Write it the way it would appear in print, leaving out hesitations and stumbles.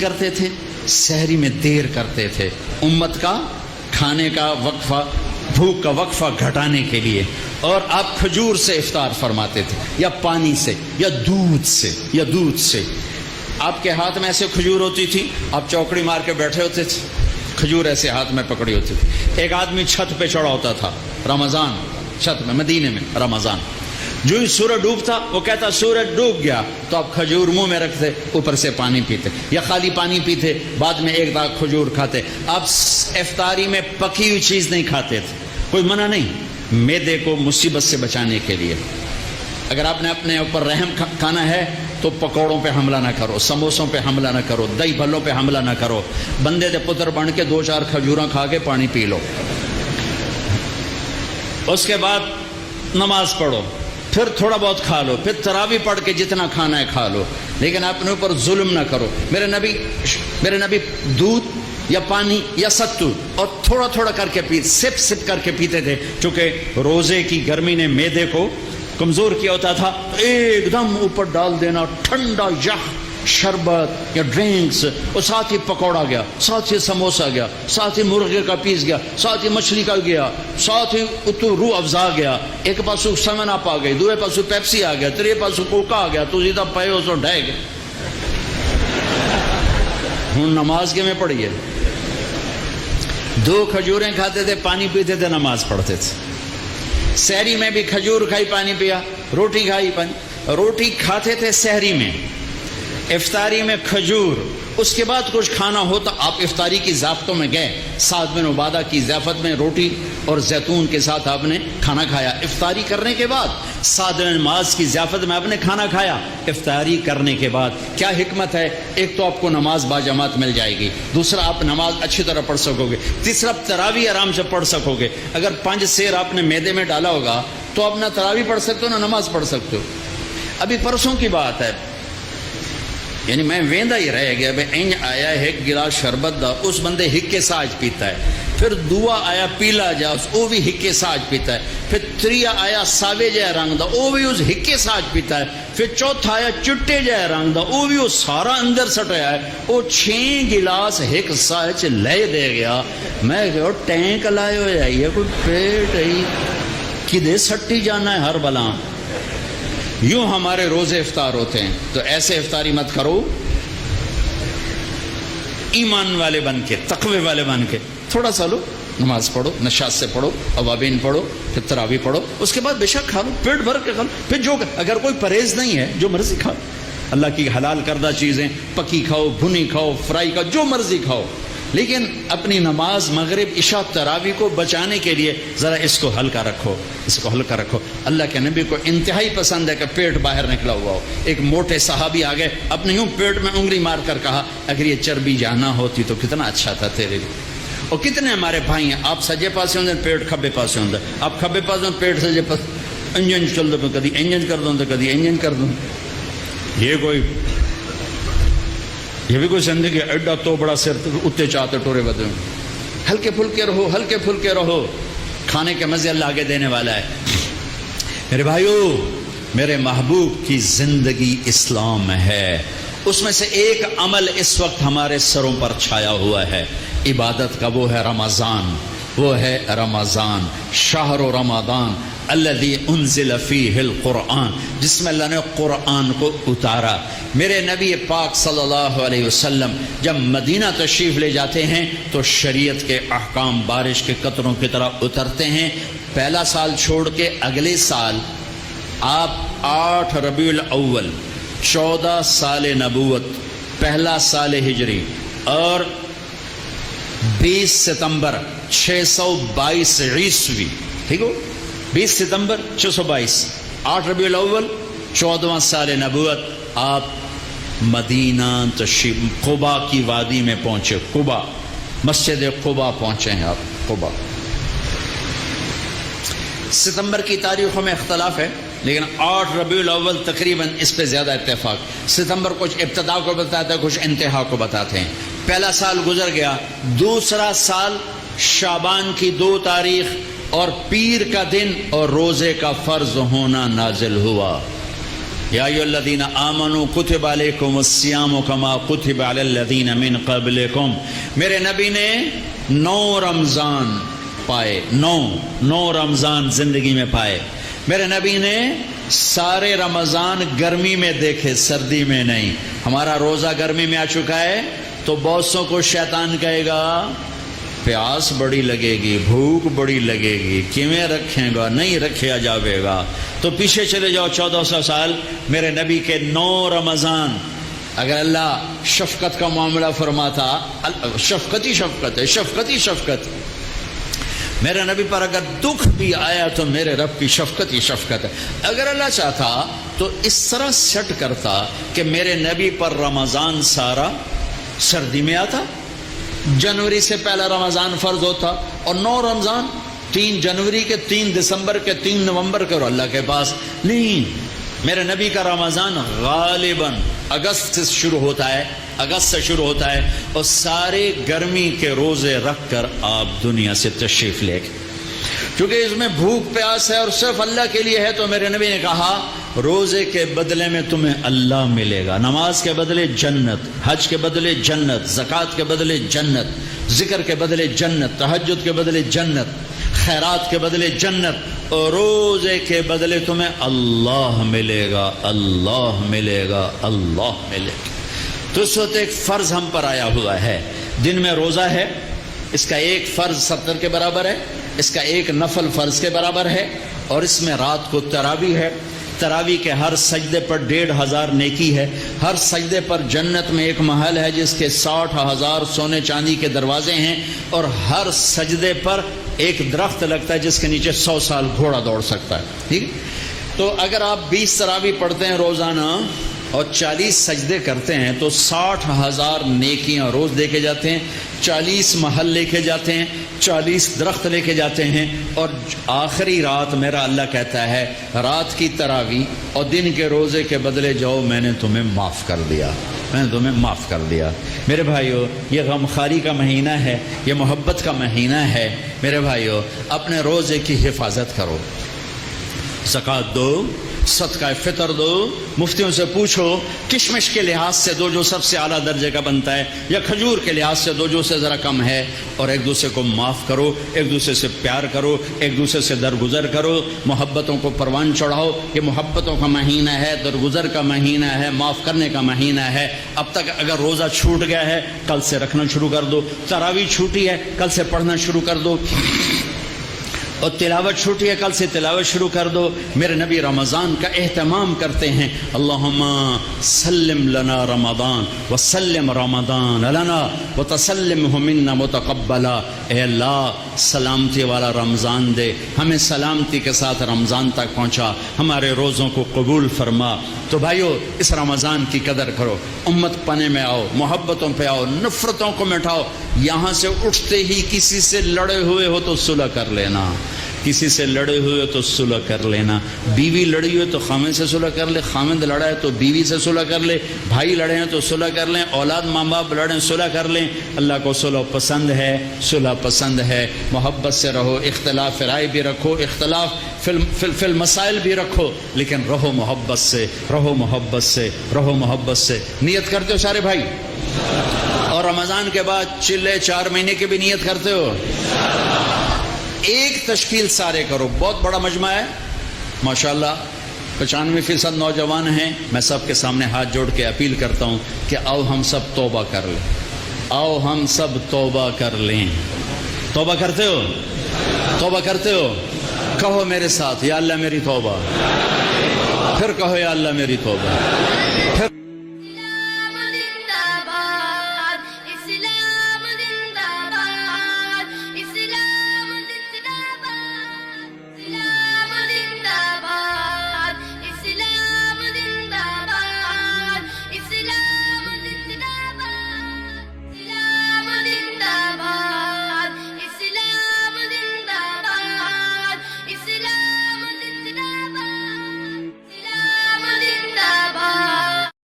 کرتے تھے؟ سحری میں دیر کرتے تھے، امت کا کھانے کا وقفہ، بھوک کا وقفہ گھٹانے کے لیے، اور آپ کھجور سے افطار فرماتے تھے، یا پانی سے، یا دودھ سے۔ آپ کے ہاتھ میں ایسے کھجور ہوتی تھی، آپ چوکڑی مار کے بیٹھے ہوتے تھے، کھجور ایسے ہاتھ میں پکڑی ہوتی تھی۔ ایک آدمی چھت پہ چڑھا ہوتا تھا رمضان، چھت میں، مدینے میں رمضان، جو ہی سورج ڈوبتا وہ کہتا سورج ڈوب گیا، تو آپ کھجور منہ میں رکھتے، اوپر سے پانی پیتے، یا خالی پانی پیتے، بعد میں ایک داغ کھجور کھاتے۔ آپ افطاری میں پکی ہوئی چیز نہیں کھاتے تھے، کوئی منع نہیں، معدے کو مصیبت سے بچانے کے لیے۔ اگر آپ نے اپنے اوپر رحم کھانا ہے تو پکوڑوں پہ حملہ نہ کرو، سموسوں پہ حملہ نہ کرو، دہی بھلوں پہ حملہ نہ کرو، بندے دے پتر بن کے 2-4 کھجوراں کھا کے پانی پی لو۔ اس کے بعد نماز پڑھو، پھر تھوڑا بہت کھا لو، پھر تراویح پڑھ کے جتنا کھانا ہے کھا لو، لیکن اپنے اوپر ظلم نہ کرو۔ میرے نبی دودھ یا پانی یا ستو اور تھوڑا تھوڑا کر کے سپ کر کے پیتے تھے، چونکہ روزے کی گرمی نے معدے کو کمزور کیا ہوتا تھا، ایک دم اوپر ڈال دینا ٹھنڈا یخ شربت یا ڈرنکس، اور ساتھ ہی پکوڑا گیا، ساتھ ہی سموسا گیا، ساتھ ہی مرغے کا پیس گیا، ساتھ ہی مچھلی کا گیا، ساتھ ہی اتو روح افزا گیا، ایک پاسو سمن اپ آ گئی، دوسرے پاسو پیپسی آ گیا، تیرے پاسو کوکا آ گیا، تو سیدھا پے ہو سو ڈہ گیا۔ ہوں نماز کے میں پڑھی ہے، 2 کھجوریں کھاتے تھے، پانی پیتے تھے، نماز پڑھتے تھے۔ سحری میں بھی کھجور کھائی، پانی پیا، روٹی کھائی، پانی، روٹی کھاتے تھے سحری میں، افطاری میں کھجور، اس کے بعد کچھ کھانا ہوتا آپ افطاری کی ضیافتوں میں گئے، سعد بن عبادہ کی ضیافت میں روٹی اور زیتون کے ساتھ آپ نے کھانا کھایا، افطاری کرنے کے بعد سعد بن معاذ کی ضیافت میں آپ نے کھانا کھایا افطاری کرنے کے بعد۔ کیا حکمت ہے؟ ایک تو آپ کو نماز باجماعت مل جائے گی، دوسرا آپ نماز اچھی طرح پڑھ سکو گے، تیسرا تراویح آرام سے پڑھ سکو گے۔ اگر 5 سیر آپ نے معدے میں ڈالا ہوگا تو آپ نہ تراویح پڑھ سکتے ہو نہ نماز پڑھ سکتے ہو۔ ابھی پرسوں کی بات ہے، یعنی میں ویندا ہی رہ گیا، بھائی این آیا ایک گلاس شربت دا، اس بندے ہکے ساج پیتا ہے، پھر دوا آیا پیلا جا، وہ بھی ہکے ساج پیتا ہے، پھر تریا آیا ساوے جائے رنگ دا، وہ بھی اس ہکے ساج پیتا ہے، پھر چوتھا آیا چٹے جائے رنگ دا، وہ بھی وہ سارا اندر سٹایا ہے، وہ 6 گلاس ایک ساج لے دے گیا۔ میں کہ ٹینک لائے ہو جائیے، کوئی پیٹ ہے کدے سٹی جانا ہے ہر بلا۔ یوں ہمارے روزے افطار ہوتے ہیں، تو ایسے افطاری مت کرو، ایمان والے بن کے، تقوی والے بن کے تھوڑا سا لو، نماز پڑھو، نشاط سے پڑھو، اوابین پڑھو، پھر تراویح پڑھو، اس کے بعد بے شک کھا لو، پیٹ بھر کے کھا لو، پھر جو اگر کوئی پرہیز نہیں ہے جو مرضی کھاؤ، اللہ کی حلال کردہ چیزیں پکی کھاؤ، بھنی کھاؤ، فرائی کھاؤ، جو مرضی کھاؤ، لیکن اپنی نماز مغرب عشاء تراویح کو بچانے کے لیے ذرا اس کو ہلکا رکھو، اس کو ہلکا رکھو۔ اللہ کے نبی کو انتہائی پسند ہے کہ پیٹ باہر نکلا ہوا ہو۔ ایک موٹے صحابی آ گئے، اپنے یوں پیٹ میں انگلی مار کر کہا اگر یہ چربی جانا ہوتی تو کتنا اچھا تھا تیرے لیے۔ اور کتنے ہمارے بھائی ہیں، آپ سجے پاسے ہوندے پیٹ کھبے پاسے ہوندے، آپ کھبے پاسے ہوندے پیٹ سجے پاس، انجن چل دو، کدی انجن کر دوں تو کدی انجن کر دوں۔ یہ بھی کوئی زندگی ایڈا تو بڑا سر اتنے چاہتے ٹورے بدے، ہلکے پھلکے رہو، ہلکے پھلکے رہو، کھانے کے مزے اللہ آگے دینے والا ہے۔ میرے بھائیو، میرے محبوب کی زندگی اسلام ہے، اس میں سے ایک عمل اس وقت ہمارے سروں پر چھایا ہوا ہے عبادت کا، وہ ہے رمضان، وہ ہے رمضان، شہر رمضان الذی انزل فیہ القرآن، جس میں اللہ نے قرآن کو اتارا۔ میرے نبی پاک صلی اللہ علیہ وسلم جب مدینہ تشریف لے جاتے ہیں تو شریعت کے احکام بارش کے قطروں کی طرح اترتے ہیں۔ پہلا سال چھوڑ کے اگلے سال آپ 8 ربیع الاول 14 سال نبوت، پہلا سال ہجری، اور 20 ستمبر 622 عیسوی، ٹھیک ہو، 20 ستمبر 622، 8 ربیع الاول 14واں سال نبوت، آپ مدینہ تشریف قبا کی وادی میں پہنچے، قبا، مسجد قبا پہنچے ہیں آپ، قبا۔ ستمبر کی تاریخوں میں اختلاف ہے، لیکن 8 ربیع الاول تقریباً اس پہ زیادہ اتفاق۔ ستمبر کچھ ابتدا کو بتاتے ہیں، کچھ انتہا کو بتاتے ہیں۔ پہلا سال گزر گیا، دوسرا سال شعبان کی 2 تاریخ اور پیر کا دن اور روزے کا فرض ہونا نازل ہوا۔ یا ایھا آمنوا کتب علیکم الصیام کما کتب علی الذین من قبلکم. میرے نبی نے 9 رمضان پائے، 9 رمضان زندگی میں پائے. میرے نبی نے سارے رمضان گرمی میں دیکھے، سردی میں نہیں. ہمارا روزہ گرمی میں آ چکا ہے تو بہتوں کو شیطان کہے گا پیاس بڑی لگے گی، بھوک بڑی لگے گی، کیویں رکھیں گا، نہیں رکھیا جاوے گا. تو پیچھے چلے جاؤ 1400 سال، میرے نبی کے 9 رمضان. اگر اللہ شفقت کا معاملہ فرماتا، شفقت ہی شفقت ہے، شفقت ہی شفقت. میرے نبی پر اگر دکھ بھی آیا تو میرے رب کی شفقت ہی شفقت ہے. اگر اللہ چاہتا تو اس طرح سیٹ کرتا کہ میرے نبی پر رمضان سارا سردی میں آتا، جنوری سے پہلا رمضان فرض ہوتا، اور 9 رمضان 3 جنوری کے، 3 دسمبر کے، 3 نومبر کے، اور اللہ کے پاس نہیں. میرے نبی کا رمضان غالباً اگست سے شروع ہوتا ہے، اگست سے شروع ہوتا ہے، اور سارے گرمی کے روزے رکھ کر آپ دنیا سے تشریف لے گئے. کیونکہ اس میں بھوک پیاس ہے اور صرف اللہ کے لیے ہے، تو میرے نبی نے کہا روزے کے بدلے میں تمہیں اللہ ملے گا، نماز کے بدلے جنت، حج کے بدلے جنت، زکوٰۃ کے بدلے جنت، ذکر کے بدلے جنت، تہجد کے بدلے جنت، خیرات کے بدلے جنت، اور روزے کے بدلے تمہیں اللہ ملے گا، اللہ ملے گا، اللہ ملے گا. تو اس وقت ایک فرض ہم پر آیا ہوا ہے. دن میں روزہ ہے، اس کا ایک فرض 70 کے برابر ہے، اس کا ایک نفل فرض کے برابر ہے، اور اس میں رات کو تراویح ہے. تراویح کے ہر سجدے پر 1500 نیکی ہے. ہر سجدے پر جنت میں ایک محل ہے جس کے 60,000 سونے چاندی کے دروازے ہیں، اور ہر سجدے پر ایک درخت لگتا ہے جس کے نیچے 100 سال گھوڑا دوڑ سکتا ہے. ٹھیک. تو اگر آپ 20 تراویح پڑھتے ہیں روزانہ اور 40 سجدے کرتے ہیں تو 60,000 نیکیاں روز لے کے جاتے ہیں، 40 محل لے کے جاتے ہیں، 40 درخت لے کے جاتے ہیں. اور آخری رات میرا اللہ کہتا ہے رات کی تراویح اور دن کے روزے کے بدلے جاؤ، میں نے تمہیں معاف کر دیا، میں نے تمہیں معاف کر دیا. میرے بھائیو، یہ غمخواری کا مہینہ ہے، یہ محبت کا مہینہ ہے. میرے بھائیو، اپنے روزے کی حفاظت کرو، زکوٰۃ دو، صدقہ فطر دو. مفتیوں سے پوچھو کشمش کے لحاظ سے دو جو سب سے اعلیٰ درجے کا بنتا ہے، یا کھجور کے لحاظ سے دو جو سے ذرا کم ہے. اور ایک دوسرے کو معاف کرو، ایک دوسرے سے پیار کرو، ایک دوسرے سے درگزر کرو، محبتوں کو پروان چڑھاؤ. یہ محبتوں کا مہینہ ہے، درگزر کا مہینہ ہے، معاف کرنے کا مہینہ ہے. اب تک اگر روزہ چھوٹ گیا ہے کل سے رکھنا شروع کر دو، تراویح چھوٹی ہے کل سے پڑھنا شروع کر دو، اور تلاوت چھوٹی ہے کل سے تلاوت شروع کر دو. میرے نبی رمضان کا اہتمام کرتے ہیں. اللہم سلم لنا رمضان وسلم رمضان لنا وتسلمہ منا متقبلا. اے اللہ سلامتی والا رمضان دے، ہمیں سلامتی کے ساتھ رمضان تک پہنچا، ہمارے روزوں کو قبول فرما. تو بھائیو، اس رمضان کی قدر کرو، امت پنے میں آؤ، محبتوں پہ آؤ، نفرتوں کو مٹاؤ. یہاں سے اٹھتے ہی کسی سے لڑے ہوئے ہو تو صلح کر لینا، کسی سے لڑے ہوئے تو صلح کر لینا. بیوی لڑی ہوئے تو خامد سے صلح کر لے، خامد لڑا ہے تو بیوی سے صلح کر لے، بھائی لڑے ہیں تو صلح کر لیں، اولاد ماں باپ لڑیں صلح کر لیں. اللہ کو صلح پسند ہے، صلح پسند ہے. محبت سے رہو، اختلاف رائے بھی رکھو، اختلاف فی المسائل بھی رکھو، لیکن رہو محبت سے، رہو محبت سے، رہو محبت سے. نیت کرتے ہو سارے بھائی؟ اور رمضان کے بعد چلے 4 مہینے کی بھی نیت کرتے ہو؟ ایک تشکیل سارے کرو. بہت بڑا مجمع ہے ماشاءاللہ، 95% نوجوان ہیں. میں سب کے سامنے ہاتھ جوڑ کے اپیل کرتا ہوں کہ آؤ ہم سب توبہ کر لیں، آؤ ہم سب توبہ کر لیں. توبہ کرتے ہو؟ توبہ کرتے ہو؟ کہو میرے ساتھ، یا اللہ میری توبہ. پھر کہو یا اللہ میری توبہ. پھر